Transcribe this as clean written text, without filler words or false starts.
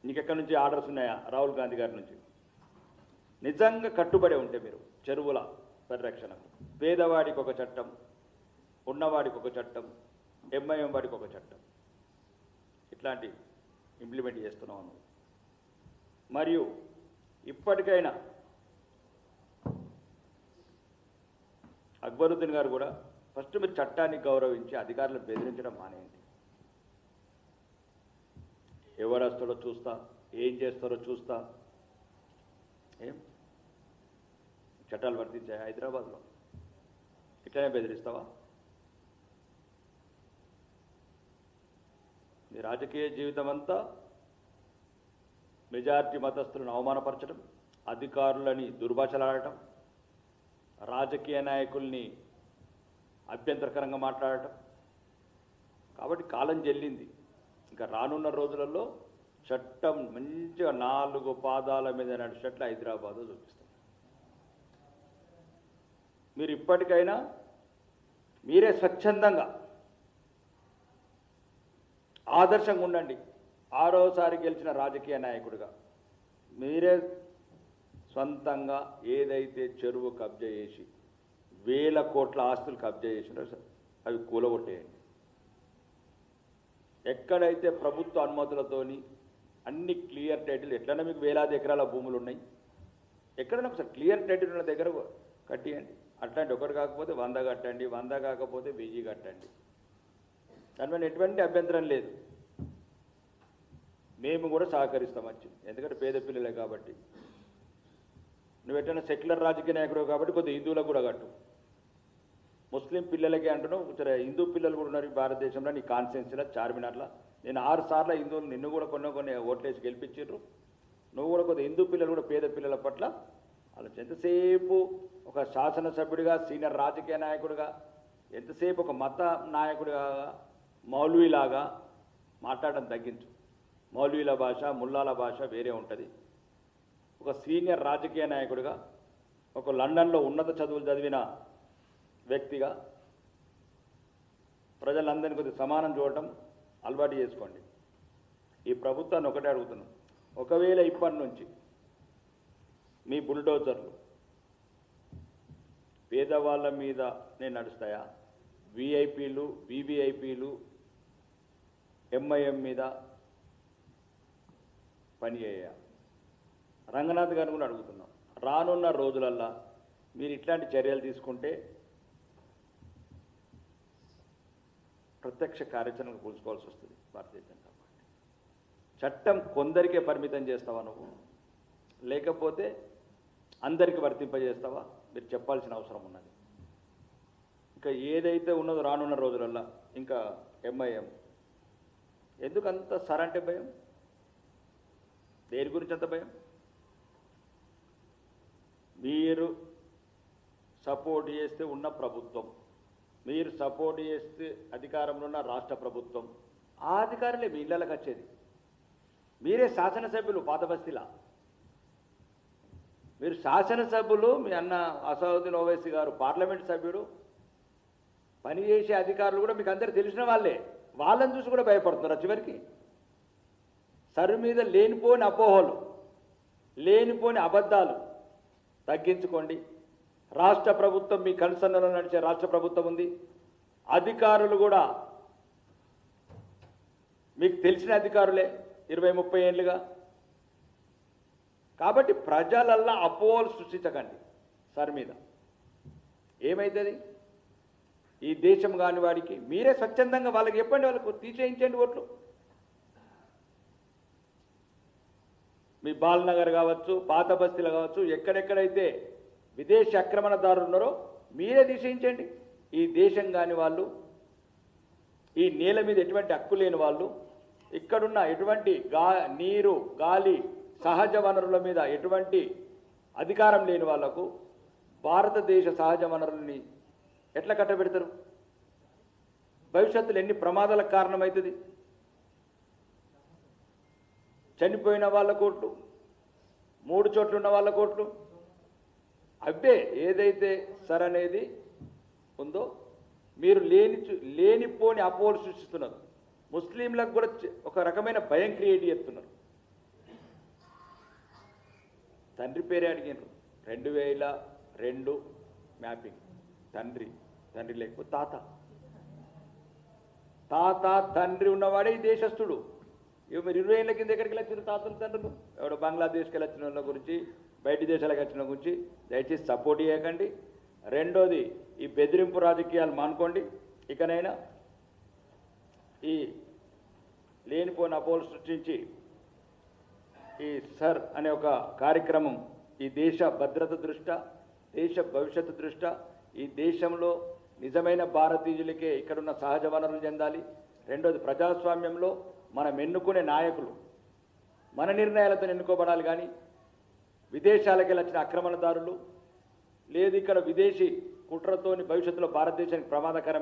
నీకెక్కడి నుంచి ఆర్డర్స్ ఉన్నాయా రాహుల్ గాంధీ గారి నుంచి? నిజంగా కట్టుబడి ఉంటే మీరు చెరువుల పరిరక్షణకు పేదవాడికి ఒక చట్టం, ఉన్నవాడికి ఒక చట్టం, ఎంఐఎం వాడికి ఒక చట్టం, ఇట్లాంటి ఇంప్లిమెంట్ చేస్తున్నాం. మరియు ఇప్పటికైనా అక్బరుద్దీన్ గారు కూడా ఫస్ట్ మీరు చట్టాన్ని గౌరవించి అధికారులను బెదిరించడం మానేయండి. ఎవరు వస్తారో చూస్తా, ఏం చేస్తారో చూస్తా. ఏం చట్టాలు వర్తించాయి హైదరాబాద్లో? ఇట్లనే బెదిరిస్తావా? మీ రాజకీయ జీవితం అంతా మెజారిటీ మతస్థులను అవమానపరచడం, అధికారులని దుర్భాషలాడటం, రాజకీయ నాయకుల్ని అభ్యంతరకరంగా మాట్లాడటం. కాబట్టి కాలం చెల్లింది. ఇంకా రానున్న రోజులలో చట్టం మంచిగా 4 పాదాల మీద నడిచేట్లు హైదరాబాద్ చూపిస్తాం. మీరు ఇప్పటికైనా మీరే స్వచ్ఛందంగా ఆదర్శంగా ఉండండి. 6వసారి గెలిచిన రాజకీయ నాయకుడిగా మీరే సొంతంగా ఏదైతే చెరువు కబ్జా చేసి 1000 కోట్ల ఆస్తులు కబ్జా చేసినో అవి కూలగొట్టేయండి. ఎక్కడైతే ప్రభుత్వ అనుమతులతోని అన్ని క్లియర్ టైటిల్, ఎట్లన్నా మీకు వేలాది ఎకరాల భూములు ఉన్నాయి, ఎక్కడైనా ఒకసారి క్లియర్ టైటిల్ ఉన్న దగ్గర కట్టియండి. అట్లాంటి ఒకటి కాకపోతే 100 కట్టండి, 100 కాకపోతే 1000 కట్టండి. దానివల్ల ఎటువంటి అభ్యంతరం లేదు. మేము కూడా సహకరిస్తాం వచ్చింది, ఎందుకంటే పేద పిల్లలే కాబట్టి. నువ్వు ఎట్లయినా సెక్యులర్ రాజకీయ నాయకుడు కాబట్టి కొద్దిగా హిందువులకు కూడా కట్టు. ముస్లిం పిల్లలకి అంటున్నావు, సరే హిందూ పిల్లలు కూడా ఉన్నారు భారతదేశంలో. నీ కాన్స్టిట్యున్సీలో చార్మినార్లో నేను 6 సార్లు హిందువులు నిన్ను కూడా కొన్ని ఓట్లేసి గెలిపించారు. నువ్వు కూడా కొద్దిగా హిందూ పిల్లలు కూడా పేద పిల్లల పట్ల ఆలోచన. ఎంతసేపు ఒక శాసనసభ్యుడిగా, సీనియర్ రాజకీయ నాయకుడిగా, ఎంతసేపు ఒక మత నాయకుడిగా, మౌల్వీలాగా మాట్లాడడం తగ్గించు. మౌల్వీల భాష, ముల్లాల భాష వేరే ఉంటుంది. ఒక సీనియర్ రాజకీయ నాయకుడిగా, ఒక లండన్లో ఉన్నత చదువులు చదివిన వ్యక్తిగా ప్రజలందరినీ కొద్దిగా సమానం చూడటం అలవాటు చేసుకోండి. ఈ ప్రభుత్వాన్ని ఒకటే అడుగుతున్నాం, ఒకవేళ ఇప్పటి నుంచి మీ బుల్డోజర్లు పేదవాళ్ళ మీద నేను నడుస్తాయా, విఐపీలు, వివిఐపీలు, ఎంఐఎం మీద పని చేయ? రంగనాథ్ గారిని కూడా అడుగుతున్నాం, రానున్న రోజులల్లా మీరు ఇట్లాంటి చర్యలు తీసుకుంటే ప్రత్యక్ష కార్యాచరణకు కూర్చుకోవాల్సి వస్తుంది భారతీయ జనతా పార్టీ. చట్టం కొందరికే పరిమితం చేస్తావా నువ్వు, లేకపోతే అందరికీ వర్తింపజేస్తావా? మీరు చెప్పాల్సిన అవసరం ఉన్నది. ఇంకా ఏదైతే ఉన్నదో రానున్న రోజులల్లా ఇంకా ఎంఐఎం ఎందుకు అంత సరంటే భయం? దేని గురించి అంత భయం? మీరు సపోర్ట్ చేస్తే ఉన్న ప్రభుత్వం, మీరు సపోర్ట్ చేస్తే అధికారంలో ఉన్న రాష్ట్ర ప్రభుత్వం, ఆ అధికారులే మీ ఇళ్ళకి వచ్చేది. మీరే శాసనసభ్యులు పాత బస్తీలా. మీరు శాసనసభ్యులు, మీ అన్న అసదుద్దీన్ ఓవైసీ గారు పార్లమెంట్ సభ్యుడు, పనిచేసే అధికారులు కూడా మీకు అందరూ తెలిసిన వాళ్ళే. వాళ్ళని చూసి కూడా భయపడుతున్నారు. చివరికి సరు మీద లేనిపోని అపోహలు, లేనిపోని అబద్ధాలు తగ్గించుకోండి. రాష్ట్ర ప్రభుత్వం మీ కన్సర్న్లో నడిచే రాష్ట్ర ప్రభుత్వం ఉంది. అధికారులు కూడా మీకు తెలిసిన అధికారులే 20-30 ఏళ్ళుగా. కాబట్టి ప్రజలల్లా అపోహలు సృష్టించకండి. సార్ మీద ఏమైతుంది? ఈ దేశం కాని వాడికి మీరే స్వచ్ఛందంగా వాళ్ళకి చెప్పండి, వాళ్ళకు తీసేయించండి ఓట్లు. మీ బాలనగర్ కావచ్చు, పాత బస్తీలు కావచ్చు, ఎక్కడెక్కడైతే విదేశీ ఆక్రమణదారులు ఉన్నారో మీరే తీసేయించండి. ఈ దేశం కాని వాళ్ళు, ఈ నేల మీద ఎటువంటి హక్కు లేని వాళ్ళు, ఇక్కడున్న ఎటువంటి నీరు, గాలి, సహజ వనరుల మీద ఎటువంటి అధికారం లేని వాళ్లకు భారతదేశ సహజ వనరుల్ని ఎట్లా కట్టబెడతారు? భవిష్యత్తులో ఎన్ని ప్రమాదాలకు కారణమవుతుంది? చనిపోయిన వాళ్ళ కోట్లు, 3 చోట్ల ఉన్న వాళ్ళ కోట్లు, అవే ఏదైతే సర్ అనేది ఉందో మీరు లేనిపోని అపోహలు సృష్టిస్తున్నారు. ముస్లింలకు కూడా ఒక రకమైన భయం క్రియేట్ చేస్తున్నారు. తండ్రి పేరే అడిగినారు. 2002 మ్యాపింగ్. తండ్రి లేకపోతే తాత తండ్రి ఉన్నవాడే ఈ దేశస్థుడు. మీరు 20 ఏళ్ళ కింద ఎక్కడికి వచ్చిన తాతలు తండ్రులు? ఎవడో బంగ్లాదేశ్కి వచ్చిన వాళ్ళ గురించి, బయటి దేశాలకు వచ్చిన గురించి దయచేసి సపోర్ట్ చేయకండి. రెండోది, ఈ బెదిరింపు రాజకీయాలు మానుకోండి. ఇకనైనా ఈ లేనిపోయిన అపోలు సృష్టించి ఈ సర్ అనే ఒక కార్యక్రమం ఈ దేశ భద్రత దృష్ట్యా, దేశ భవిష్యత్తు దృష్ట్యా, ఈ దేశంలో నిజమైన భారతీయులకే ఇక్కడున్న సహజ వనరులు చెందాలి. రెండోది, ప్రజాస్వామ్యంలో మనం ఎన్నుకునే నాయకులు మన నిర్ణయాలతో ఎన్నుకోబడాలి. కానీ విదేశాలకు వచ్చిన ఆక్రమణదారులు లేదు ఇక్కడ విదేశీ కుట్రతోని భవిష్యత్తులో భారతదేశానికి ప్రమాదకరమైన